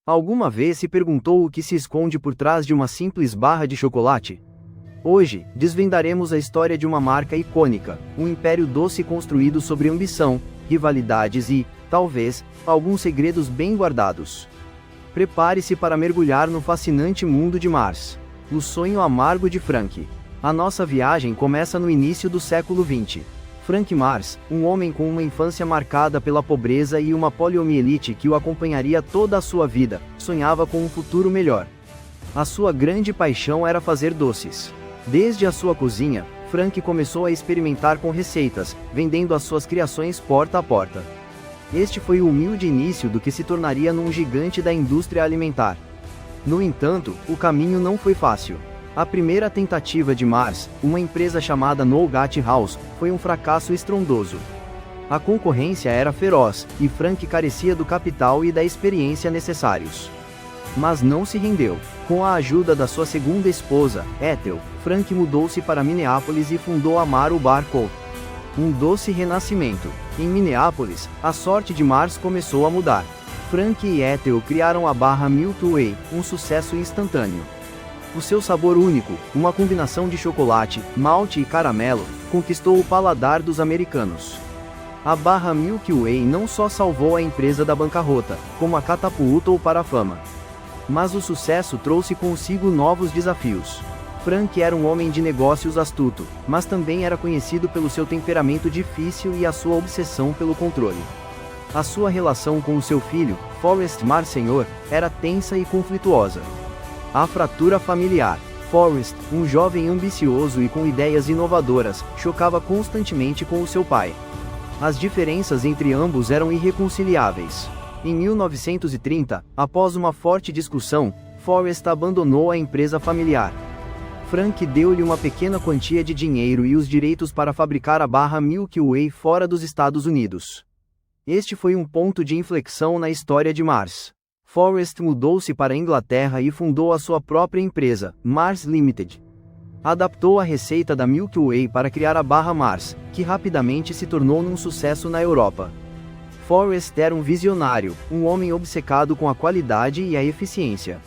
Alguma vez se perguntou o que se esconde por trás de uma simples barra de chocolate? Hoje, desvendaremos a história de uma marca icônica, um império doce construído sobre ambição, rivalidades e, talvez, alguns segredos bem guardados. Prepare-se para mergulhar no fascinante mundo de Mars. O sonho amargo de Frank. A nossa viagem começa no início do século XX. Frank Mars, um homem com uma infância marcada pela pobreza e uma poliomielite que o acompanharia toda a sua vida, sonhava com um futuro melhor. A sua grande paixão era fazer doces. Desde a sua cozinha, Frank começou a experimentar com receitas, vendendo as suas criações porta a porta. Este foi o humilde início do que se tornaria num gigante da indústria alimentar. No entanto, o caminho não foi fácil. A primeira tentativa de Mars, uma empresa chamada Nougat House, foi um fracasso estrondoso. A concorrência era feroz, e Frank carecia do capital e da experiência necessários. Mas não se rendeu. Com a ajuda da sua segunda esposa, Ethel, Frank mudou-se para Minneapolis e fundou a Maru Bar Co. Um doce renascimento. Em Minneapolis, a sorte de Mars começou a mudar. Frank e Ethel criaram a barra Milky Way, um sucesso instantâneo. O seu sabor único, uma combinação de chocolate, malte e caramelo, conquistou o paladar dos americanos. A barra Milky Way não só salvou a empresa da bancarrota, como a catapultou para a fama. Mas o sucesso trouxe consigo novos desafios. Frank era um homem de negócios astuto, mas também era conhecido pelo seu temperamento difícil e a sua obsessão pelo controle. A sua relação com o seu filho, Forrest Mars Sr., era tensa e conflituosa. A fratura familiar. Forrest, um jovem ambicioso e com ideias inovadoras, chocava constantemente com o seu pai. As diferenças entre ambos eram irreconciliáveis. Em 1930, após uma forte discussão, Forrest abandonou a empresa familiar. Frank deu-lhe uma pequena quantia de dinheiro e os direitos para fabricar a barra Milky Way fora dos Estados Unidos. Este foi um ponto de inflexão na história de Mars. Forrest mudou-se para a Inglaterra e fundou a sua própria empresa, Mars Limited. Adaptou a receita da Milky Way para criar a barra Mars, que rapidamente se tornou um sucesso na Europa. Forrest era um visionário, um homem obcecado com a qualidade e a eficiência.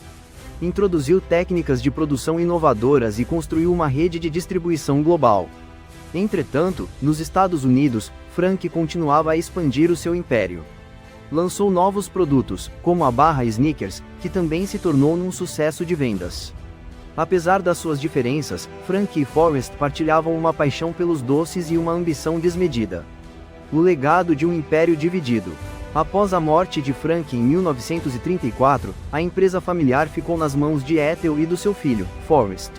Introduziu técnicas de produção inovadoras e construiu uma rede de distribuição global. Entretanto, nos Estados Unidos, Frank continuava a expandir o seu império. Lançou novos produtos, como a barra Snickers, que também se tornou um sucesso de vendas. Apesar das suas diferenças, Frank e Forrest partilhavam uma paixão pelos doces e uma ambição desmedida. O legado de um império dividido. Após a morte de Frank em 1934, a empresa familiar ficou nas mãos de Ethel e do seu filho, Forrest.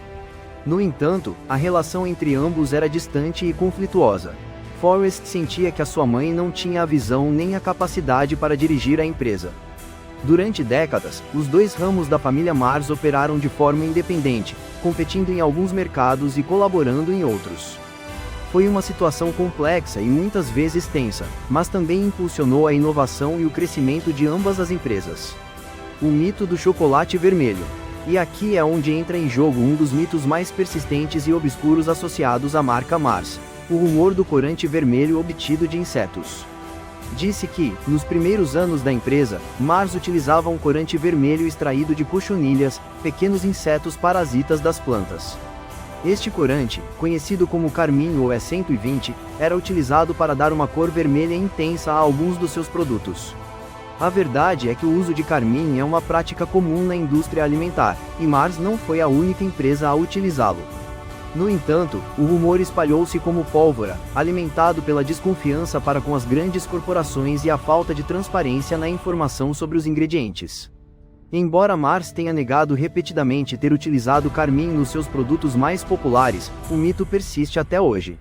No entanto, a relação entre ambos era distante e conflituosa. Forrest sentia que a sua mãe não tinha a visão nem a capacidade para dirigir a empresa. Durante décadas, os dois ramos da família Mars operaram de forma independente, competindo em alguns mercados e colaborando em outros. Foi uma situação complexa e muitas vezes tensa, mas também impulsionou a inovação e o crescimento de ambas as empresas. O mito do chocolate vermelho. E aqui é onde entra em jogo um dos mitos mais persistentes e obscuros associados à marca Mars: o rumor do corante vermelho obtido de insetos. Disse que, nos primeiros anos da empresa, Mars utilizava um corante vermelho extraído de cochonilhas, pequenos insetos parasitas das plantas. Este corante, conhecido como carmim ou E120, era utilizado para dar uma cor vermelha intensa a alguns dos seus produtos. A verdade é que o uso de carmim é uma prática comum na indústria alimentar, e Mars não foi a única empresa a utilizá-lo. No entanto, o rumor espalhou-se como pólvora, alimentado pela desconfiança para com as grandes corporações e a falta de transparência na informação sobre os ingredientes. Embora Mars tenha negado repetidamente ter utilizado carmim nos seus produtos mais populares, o mito persiste até hoje.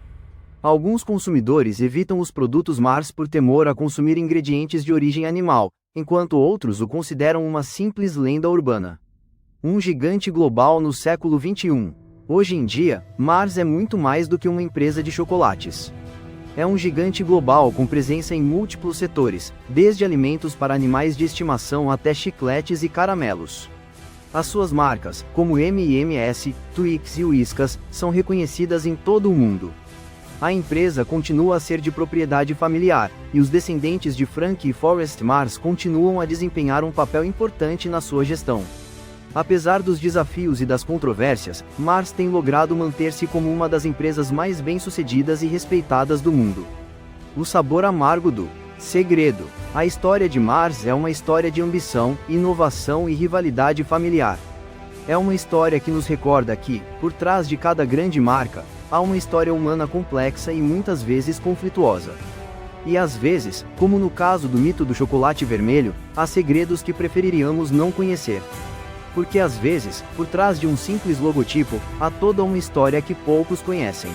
Alguns consumidores evitam os produtos Mars por temor a consumir ingredientes de origem animal, enquanto outros o consideram uma simples lenda urbana. Um gigante global no século XXI. Hoje em dia, Mars é muito mais do que uma empresa de chocolates. É um gigante global com presença em múltiplos setores, desde alimentos para animais de estimação até chicletes e caramelos. As suas marcas, como M&M's, Twix e Whiskas, são reconhecidas em todo o mundo. A empresa continua a ser de propriedade familiar, e os descendentes de Frank e Forrest Mars continuam a desempenhar um papel importante na sua gestão. Apesar dos desafios e das controvérsias, Mars tem logrado manter-se como uma das empresas mais bem-sucedidas e respeitadas do mundo. O sabor amargo do segredo. A história de Mars é uma história de ambição, inovação e rivalidade familiar. É uma história que nos recorda que, por trás de cada grande marca, há uma história humana complexa e muitas vezes conflituosa. E às vezes, como no caso do mito do chocolate vermelho, há segredos que preferiríamos não conhecer. Porque às vezes, por trás de um simples logotipo, há toda uma história que poucos conhecem.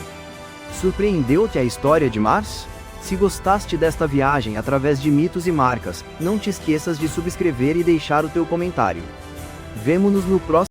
Surpreendeu-te a história de Mars? Se gostaste desta viagem através de mitos e marcas, não te esqueças de subscrever e deixar o teu comentário. Vemo-nos no próximo